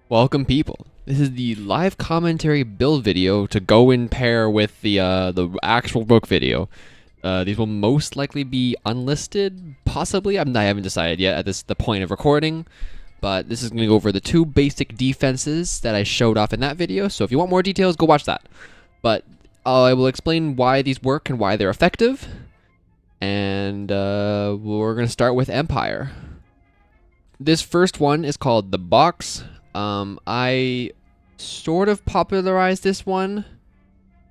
Welcome, people. This is the live commentary build video to go in pair with the actual book video. These will most likely be unlisted, possibly. I haven't decided yet at the point of recording, but this is going to go over the two basic defenses that I showed off in that video. So if you want more details, go watch that. But I will explain why these work and why they're effective. And we're going to start with Empire. This first one is called the box. I sort of popularized this one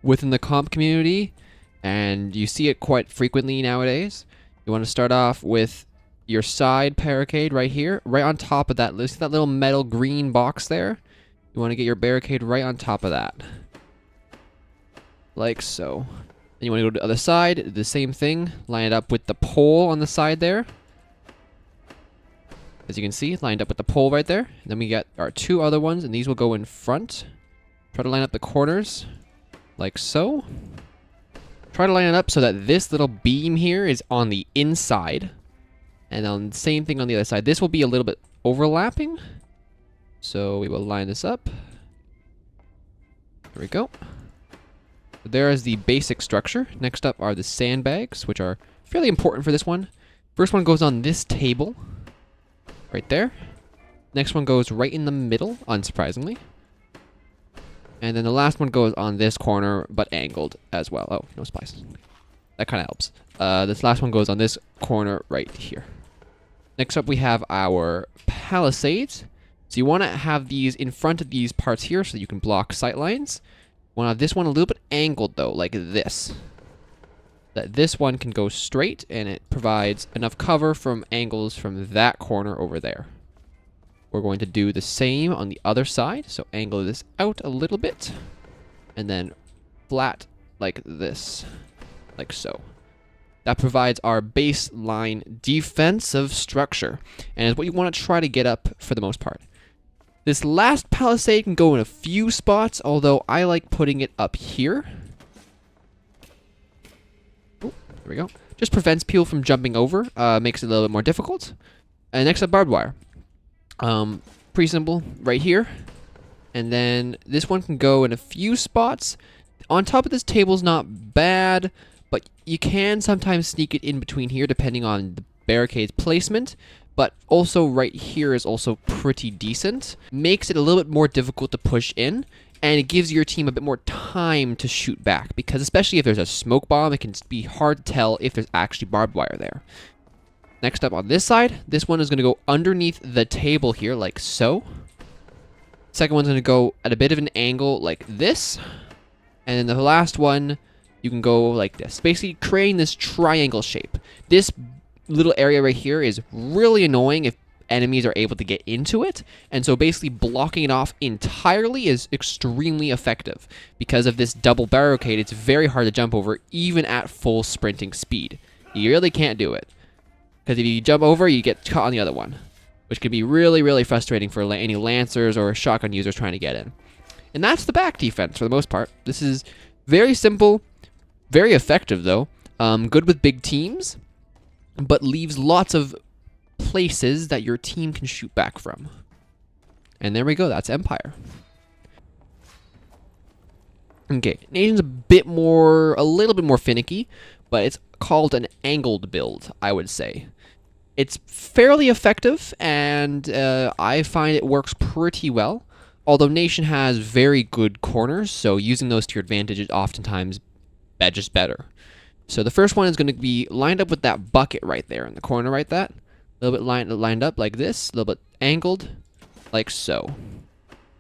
within the comp community, and you see it quite frequently nowadays. You want to start off with your side barricade right here, right on top of that. See that little metal green box there? You want to get your barricade right on top of that. Like so. Then you want to go to the other side, the same thing, line it up with the pole on the side there. As you can see, lined up with the pole right there. And then we got our two other ones, and these will go in front. Try to line up the corners, like so. Try to line it up so that this little beam here is on the inside. And then same thing on the other side. This will be a little bit overlapping. So we will line this up. There we go. There is the basic structure. Next up are the sandbags, which are fairly important for this one. First one goes on this table. Right there. Next one goes right in the middle, unsurprisingly. And then the last one goes on this corner, but angled as well. Oh, no spice. That kind of helps. This last one goes on this corner right here. Next up, we have our palisades. So you want to have these in front of these parts here so that you can block sight lines. You want to have this one a little bit angled, though, like this. That this one can go straight, and it provides enough cover from angles from that corner over there. We're going to do the same on the other side, so angle this out a little bit, and then flat like this, like so. That provides our baseline defensive structure, and is what you want to try to get up for the most part. This last palisade can go in a few spots, although I like putting it up here. There we go. Just prevents people from jumping over. Makes it a little bit more difficult. And next up, barbed wire. Pretty simple. Right here. And then this one can go in a few spots. On top of this table's not bad, but you can sometimes sneak it in between here depending on the barricade's placement. But also right here is also pretty decent. Makes it a little bit more difficult to push in. And it gives your team a bit more time to shoot back, because especially if there's a smoke bomb, it can be hard to tell if there's actually barbed wire there. Next up on this side, this one is going to go underneath the table here, like so. Second one's going to go at a bit of an angle like this. And then the last one, you can go like this, basically creating this triangle shape. This little area right here is really annoying if enemies are able to get into it, and so basically blocking it off entirely is extremely effective. Because of this double barricade, it's very hard to jump over even at full sprinting speed. You really can't do it, because if you jump over, you get caught on the other one, which can be really frustrating for any lancers or shotgun users trying to get in. And that's the back defense for the most part. This is very simple, very effective though, good with big teams, but leaves lots of places that your team can shoot back from. And there we go, that's Empire. Okay, Nation's a little bit more finicky, but it's called an angled build, I would say. It's fairly effective, and I find it works pretty well. Although Nation has very good corners, so using those to your advantage is oftentimes just better. So the first one is going to be lined up with that bucket right there in the corner, right that. A little bit lined up like this, a little bit angled, like so.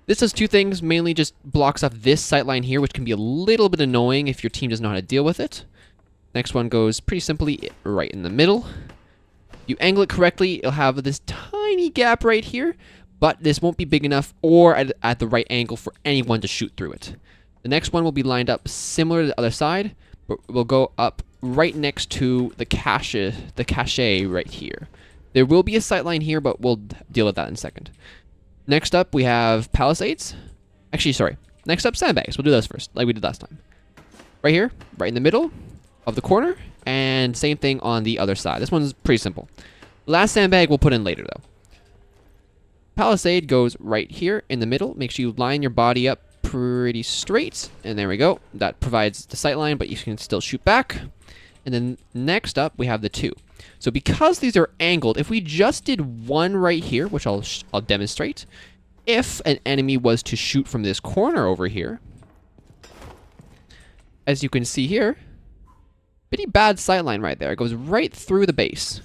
This does two things, mainly just blocks off this sight line here, which can be a little bit annoying if your team doesn't know how to deal with it. Next one goes pretty simply right in the middle. You angle it correctly, it'll have this tiny gap right here, but this won't be big enough or at the right angle for anyone to shoot through it. The next one will be lined up similar to the other side, but will go up right next to the cache right here. There will be a sight line here, but we'll deal with that in a second. Next up, we have palisades. Actually, sorry. Next up, sandbags. We'll do those first, like we did last time. Right here, right in the middle of the corner, and same thing on the other side. This one's pretty simple. Last sandbag we'll put in later, though. Palisade goes right here in the middle. Make sure you line your body up pretty straight. And there we go. That provides the sight line, but you can still shoot back. And then next up, we have the 2. So because these are angled, if we just did one right here, which I'll demonstrate, if an enemy was to shoot from this corner over here, as you can see here, pretty bad sightline right there. It goes right through the base.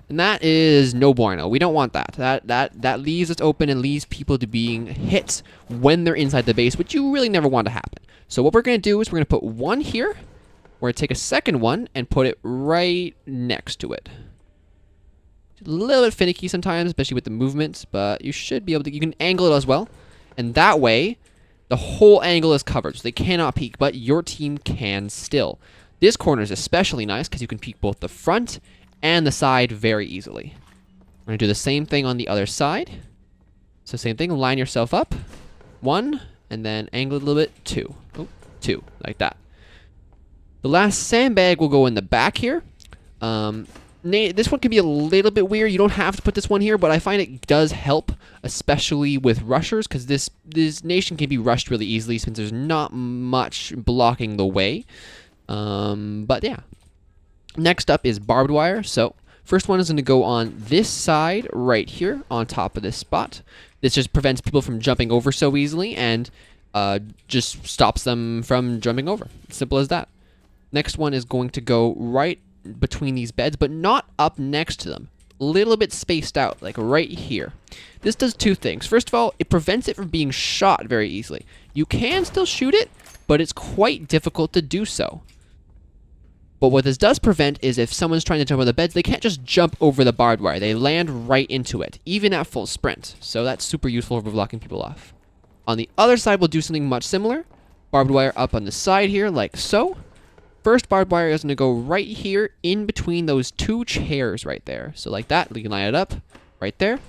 And that is no bueno. We don't want that. That leaves us open and leaves people to being hit when they're inside the base, which you really never want to happen. So what we're going to do is we're going to put one here. We're going to take a second one and put it right next to it. A little bit finicky sometimes, especially with the movements, but you should be able to, you can angle it as well. And that way, the whole angle is covered, so they cannot peek, but your team can still. This corner is especially nice because you can peek both the front and the side very easily. We're going to do the same thing on the other side. So same thing, line yourself up. 1, and then angle it a little bit, 2. Oh, 2, like that. The last sandbag will go in the back here. This one can be a little bit weird. You don't have to put this one here, but I find it does help, especially with rushers, because this nation can be rushed really easily since there's not much blocking the way. But yeah. Next up is barbed wire. So first one is going to go on this side right here on top of this spot. This just prevents people from jumping over so easily and just stops them from jumping over. Simple as that. Next one is going to go right between these beds, but not up next to them. A little bit spaced out, like right here. This does 2 things. First of all, it prevents it from being shot very easily. You can still shoot it, but it's quite difficult to do so. But what this does prevent is if someone's trying to jump over the beds, they can't just jump over the barbed wire. They land right into it, even at full sprint. So that's super useful for blocking people off. On the other side, we'll do something much similar. Barbed wire up on the side here, like so. First barbed wire is going to go right here in between those 2 chairs right there. So like that, you can line it up right there.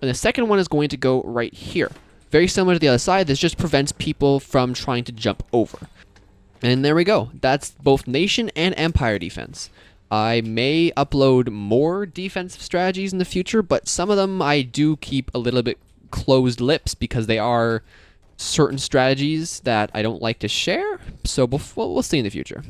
And the second one is going to go right here. Very similar to the other side. This just prevents people from trying to jump over. And there we go. That's both nation and empire defense. I may upload more defensive strategies in the future, but some of them I do keep a little bit closed lips because they are certain strategies that I don't like to share. So we'll see in the future.